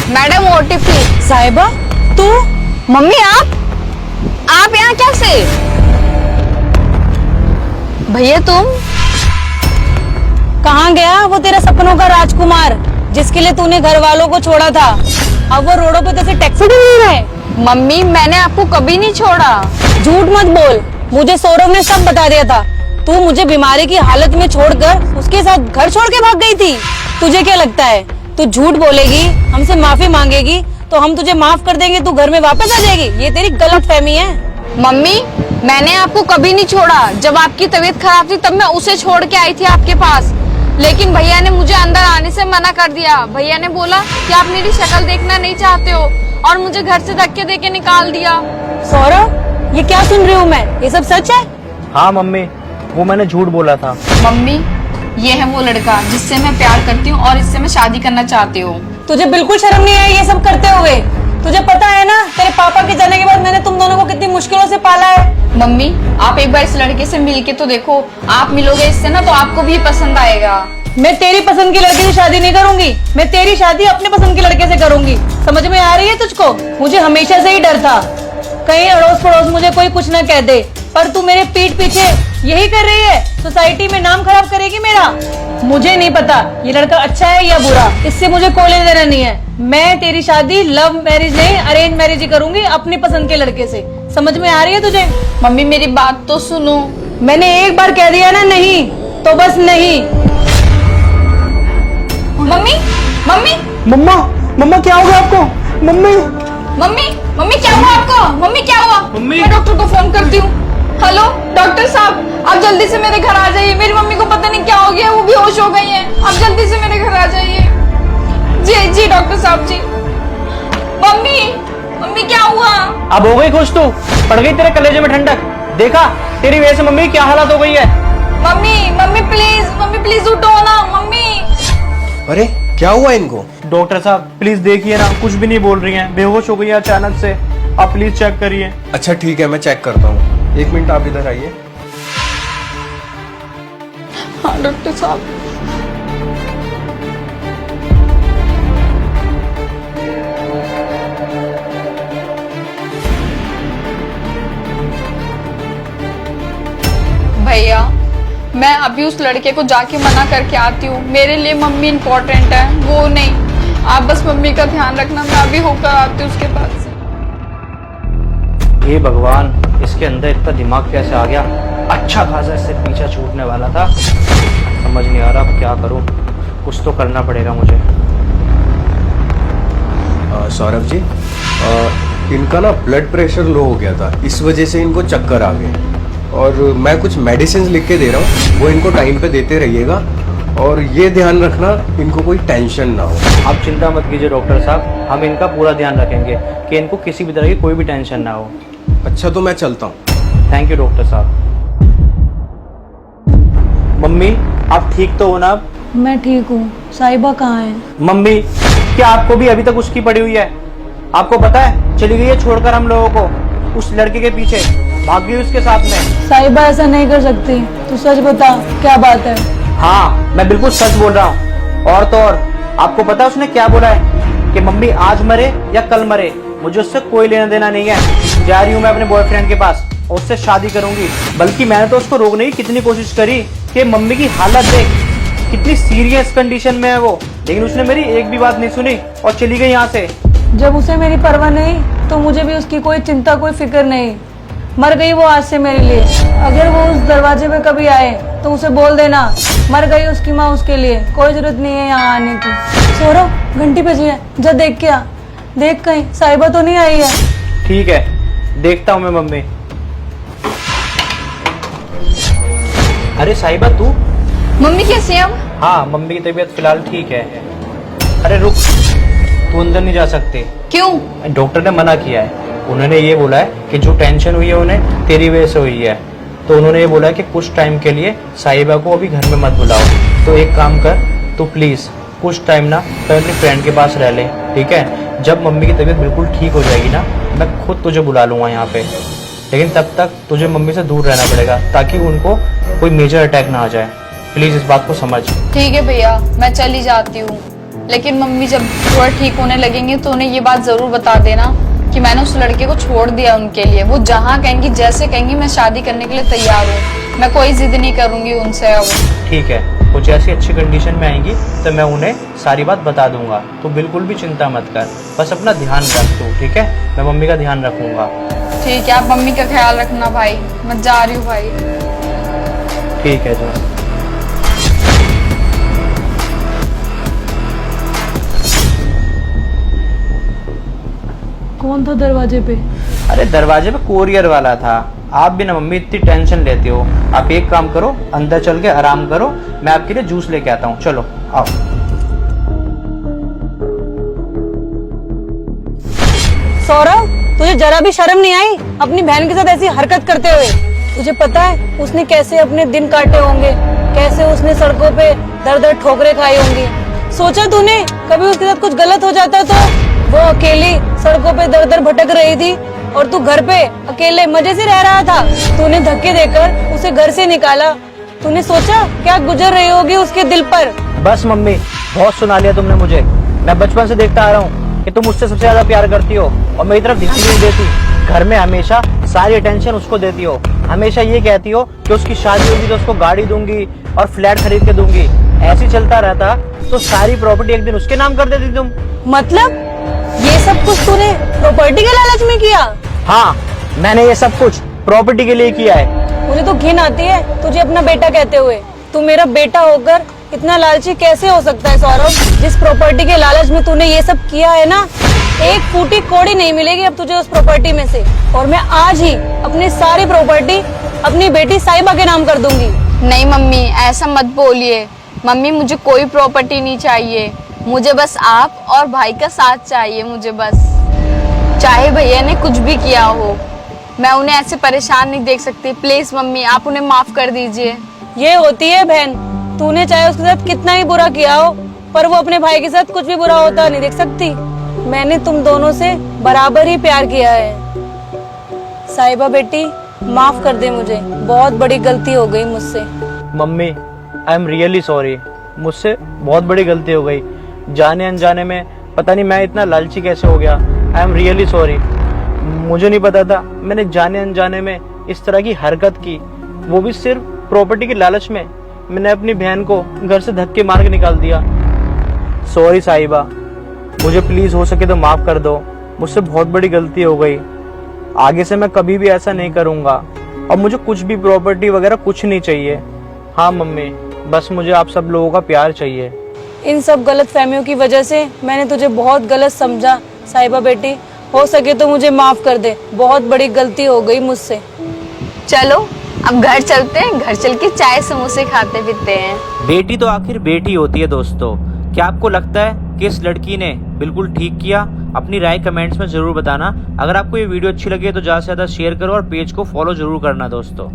Madam OTP. साहिबा तू? Mummy आप यहाँ कैसे? भैया तुम? कहाँ गया वो तेरा सपनों का राजकुमार जिसके लिए तूने घर वालों को छोड़ा था? अब वो रोडों पे तेरे टैक्सी ढूंढ रहा है। मम्मी मैंने आपको कभी नहीं छोड़ा। झूठ मत बोल, मुझे सौरभ ने सब बता दिया था। तू मुझे बीमारी की हालत में छोड़कर उसके साथ घर छोड़ के भाग गई थी। तुझे क्या लगता है तू झूठ बोलेगी, हमसे माफी मांगेगी तो हम तुझे माफ कर देंगे, तू घर में वापस आ जाएगी? ये तेरी गलत फहमी है। मम्मी मैंने आपको कभी नहीं छोड़ा। जब आपकी तबीयत खराब थी तब मैं उसे छोड़ के आई थी आपके पास, लेकिन भैया ने मुझे अंदर आने से मना कर दिया। भैया ने बोला कि आप मेरी शक्ल देखना नहीं चाहते हो और मुझे घर से धक्के देके निकाल दिया। सौरभ ये क्या सुन रही हूँ मैं, ये सब सच है? हाँ मम्मी, वो मैंने झूठ बोला था। मम्मी ये है वो लड़का जिससे मैं प्यार करती हूँ और इससे मैं शादी करना चाहती हूँ। तुझे बिल्कुल शर्म नहीं आई ये सब करते हुए? तुझे पता है ना तेरे पापा के जाने के बाद मैंने तुम दोनों को कितनी मुश्किलों से पाला है। मम्मी आप एक बार इस लड़के से मिल के तो देखो, आप मिलोगे इससे ना तो आपको भी पसंद आएगा। मैं तेरी पसंद के लड़के से शादी नहीं करूंगी, मैं तेरी शादी अपने पसंद के लड़के से करूंगी। समझ में आ रही है तुझको? मुझे हमेशा से ही डर था कहीं अड़ोस पड़ोस मुझे कोई कुछ न कह दे, पर तू मेरे पीठ पीछे यही कर रही है, सोसाइटी में नाम खराब करेगी मेरा। मुझे नहीं पता ये लड़का अच्छा है या बुरा, इससे मुझे कोई लेना देना नहीं है। मैं तेरी शादी लव मैरिज नहीं अरेंज मैरिज ही करूंगी अपनी पसंद के लड़के से। समझ में आ रही है तुझे? मम्मी मेरी बात तो सुनो। मैंने एक बार कह दिया ना नहीं तो बस नहीं। मम्मी मम्मी मम्मा, मम्मा क्या हो गया आपको? मम्मी, मम्मी मम्मी क्या हुआ आपको? मम्मी क्या हुआ? मम्मी। मैं डॉक्टर को फोन करती हूँ। हेलो डॉक्टर साहब, आप जल्दी से मेरे घर आ जाइए। मेरी मम्मी को पता नहीं क्या हो गया, वो बेहोश हो गई हैं। आप जल्दी से मेरे घर आ जाइए। जी जी डॉक्टर साहब जी। मम्मी मम्मी क्या हुआ? अब हो गई खुश तू? पड़ गई तेरे कलेजे में ठंडक? देखा तेरी वजह से मम्मी क्या हालत हो गई है। मम्मी प्लीज उठो ना मम्मी। अरे क्या हुआ इनको? डॉक्टर साहब प्लीज देखिए ना, कुछ भी नहीं बोल रही हैं, बेहोश हो गई है अचानक से। आप प्लीज चेक करिए। अच्छा ठीक है मैं चेक करता हूँ, एक मिनट आप इधर आइए। हाँ डॉक्टर साहब। भैया मैं अभी उस लड़के को जाके मना करके आती हूँ। मेरे लिए मम्मी इम्पोर्टेंट है, वो नहीं। आप बस मम्मी का ध्यान रखना, मैं अभी होकर आती हूँ उसके पास से। हे भगवान, इसके अंदर इतना दिमाग कैसे आ गया? अच्छा खासा इससे पीछा छूटने वाला था, समझ नहीं आ रहा अब क्या करूं। कुछ तो करना पड़ेगा मुझे। सौरभ जी, इनका ना ब्लड प्रेशर लो हो गया था, इस वजह से इनको चक्कर आ गए। और मैं कुछ मेडिसिन लिख के दे रहा हूँ, वो इनको टाइम पे देते रहिएगा। और ये ध्यान रखना इनको कोई टेंशन ना हो। आप चिंता मत कीजिए डॉक्टर साहब, हम इनका पूरा ध्यान रखेंगे कि इनको किसी भी तरह की कोई भी टेंशन ना हो। अच्छा तो मैं चलता हूँ। थैंक यू डॉक्टर साहब। मम्मी आप ठीक तो हो ना? मैं ठीक हूँ। साहिबा कहाँ है? मम्मी क्या आपको भी अभी तक उसकी पड़ी हुई है? आपको पता है चली गई है छोड़कर हम लोगों को, उस लड़के के पीछे भाग गई उसके साथ में। साहिबा ऐसा नहीं कर सकती, तू सच बता क्या बात है? हाँ मैं बिल्कुल सच बोल रहा हूँ। और तो और आपको पता है उसने क्या बोला है कि मम्मी आज मरे या कल मरे, मुझे उससे कोई लेना देना नहीं है। जा रही हूँ मैं अपने बॉयफ्रेंड के पास और उससे शादी करूंगी। बल्कि मैंने तो उसको रोकने की कितनी कोशिश करी कि मम्मी की हालत देख, कितनी सीरियस कंडीशन में है वो, लेकिन उसने मेरी एक भी बात नहीं सुनी और चली गई यहाँ से। जब उसे मेरी परवाह नहीं तो मुझे भी उसकी कोई चिंता कोई फिक्र नहीं। मर गई वो आज से मेरे लिए। अगर वो उस दरवाजे पे कभी आए तो उसे बोल देना मर गई उसकी माँ उसके लिए, कोई जरूरत नहीं है यहाँ आने की। सौरभ घंटी बजी है, जा देख के आ, देख कहीं साहिबा तो नहीं आई है। ठीक है देखता हूँ मैं मम्मी। अरे साहिबा तू? मम्मी कैसी है अब? हाँ मम्मी की तबीयत फिलहाल ठीक है। अरे रुक, तू अंदर नहीं जा सकती। क्यों? डॉक्टर ने मना किया है, उन्होंने ये बोला है कि जो टेंशन हुई है उन्हें तेरी वजह से हुई है। तो उन्होंने ये बोला है कि कुछ टाइम के लिए साहिबा को अभी घर में मत बुलाओ। तो एक काम कर, तो प्लीज कुछ टाइम ना तो अपने फ्रेंड के पास रह ले, ठीक है? जब मम्मी की तबीयत बिल्कुल ठीक हो जाएगी ना, मैं खुद तुझे बुला लूंगा यहाँ पे। लेकिन तब तक तुझे मम्मी से दूर रहना पड़ेगा ताकि उनको कोई मेजर अटैक ना आ जाए। प्लीज इस बात को समझ। ठीक है भैया मैं चली जाती हूँ। लेकिन मम्मी जब थोड़ा ठीक होने लगेंगे तो उन्हें ये बात जरूर बता देना कि मैंने उस लड़के को छोड़ दिया उनके लिए। वो जहाँ कहेंगी जैसे कहेंगी मैं शादी करने के लिए तैयार हूँ। मैं कोई जिद नहीं करूंगी उनसे अब। ठीक है, वो जैसी अच्छी कंडीशन में आएंगी तो मैं उन्हें सारी बात बता दूंगा। तो बिल्कुल भी चिंता मत कर, बस अपना ध्यान रख तू, ठीक है? मैं मम्मी का ध्यान रखूंगा। ठीक है, आप मम्मी का ख्याल रखना भाई। मैं जा रही हूँ भाई। ठीक है जो। कौन था दरवाजे पे? अरे दरवाजे पे कोरियर वाला था। आप भी ना मम्मी इतनी टेंशन लेती हो। आप एक काम करो, अंदर चल के आराम करो, मैं आपके लिए जूस लेके आता हूँ। चलो आओ। सौरभ, तुझे जरा भी शर्म नहीं आई अपनी बहन के साथ ऐसी हरकत करते हुए? तुझे पता है उसने कैसे अपने दिन काटे होंगे, कैसे उसने सड़कों पे दर दर ठोकरें खाई होंगी? सोचा तूने कभी उसके साथ कुछ गलत हो जाता तो? वो अकेली सड़कों पे दर दर भटक रही थी और तू घर पे अकेले मजे से रह रहा था। तूने धक्के देकर उसे घर से निकाला। तूने सोचा क्या गुजर रही होगी उसके दिल पर? बस मम्मी, बहुत सुना लिया तुमने मुझे। मैं बचपन से देखता आ रहा हूँ कि तुम मुझसे सबसे ज्यादा प्यार करती हो और मेरी तरफ ध्यान नहीं देती। घर में हमेशा सारी अटेंशन उसको देती हो। हमेशा ये कहती हो कि उसकी शादी होगी तो उसको गाड़ी दूंगी और फ्लैट खरीद के दूंगी। ऐसे चलता रहता तो सारी प्रॉपर्टी एक दिन उसके नाम कर देती तुम। मतलब ये सब कुछ तूने प्रॉपर्टी के लालच में किया? हाँ, मैंने ये सब कुछ प्रॉपर्टी के लिए किया है। मुझे तो घिन आती है तुझे अपना बेटा कहते हुए। तू मेरा बेटा होकर इतना लालची कैसे हो सकता है सौरभ? जिस प्रॉपर्टी के लालच में तूने ये सब किया है ना, एक फूटी कौड़ी नहीं मिलेगी अब तुझे उस प्रॉपर्टी में से। और मैं आज ही अपनी सारी प्रॉपर्टी अपनी बेटी साहिबा के नाम कर दूंगी। नहीं मम्मी, ऐसा मत बोलिए। मम्मी मुझे कोई प्रॉपर्टी नहीं चाहिए। मुझे बस आप और भाई का साथ चाहिए। मुझे बस, चाहे भैया ने कुछ भी किया हो, मैं उन्हें ऐसे परेशान नहीं देख सकती। प्लीज मम्मी, आप उन्हें माफ कर दीजिए। ये होती है बहन, तूने चाहे उसके साथ कितना ही बुरा किया हो पर वो अपने भाई के साथ कुछ भी बुरा होता नहीं देख सकती। मैंने तुम दोनों से बराबर ही प्यार किया है। साहिबा बेटी, माफ कर दे मुझे, बहुत बड़ी गलती हो गई मुझसे। Mummy, I am really sorry. मुझसे बहुत बड़ी गलती हो गई। जाने अनजाने में पता नहीं मैं इतना लालची कैसे हो गया। I am really sorry. मुझे नहीं पता था मैंने जाने अनजाने में इस तरह की हरकत की, वो भी सिर्फ प्रॉपर्टी के लालच में। मैंने अपनी बहन को घर से धक्के मार के निकाल दिया। सॉरी साहिबा, मुझे प्लीज हो सके तो माफ कर दो। मुझसे बहुत बड़ी गलती हो गई। आगे से मैं कभी भी ऐसा नहीं करूंगा और मुझे कुछ भी प्रॉपर्टी वगैरह कुछ नहीं चाहिए। हाँ मम्मी, बस मुझे आप सब लोगों का प्यार चाहिए। इन सब गलत फहमियों की वजह से मैंने तुझे बहुत गलत समझा। साहिबा बेटी, हो सके तो मुझे माफ कर दे, बहुत बड़ी गलती हो गई मुझसे। चलो अब घर चलते हैं, घर चल के चाय समोसे खाते पीते हैं। बेटी तो आखिर बेटी होती है दोस्तों। क्या आपको लगता है कि इस लड़की ने बिल्कुल ठीक किया? अपनी राय कमेंट्स में जरूर बताना। अगर आपको ये वीडियो अच्छी लगे तो ज्यादा से ज्यादा शेयर करो और पेज को फॉलो जरूर करना दोस्तों।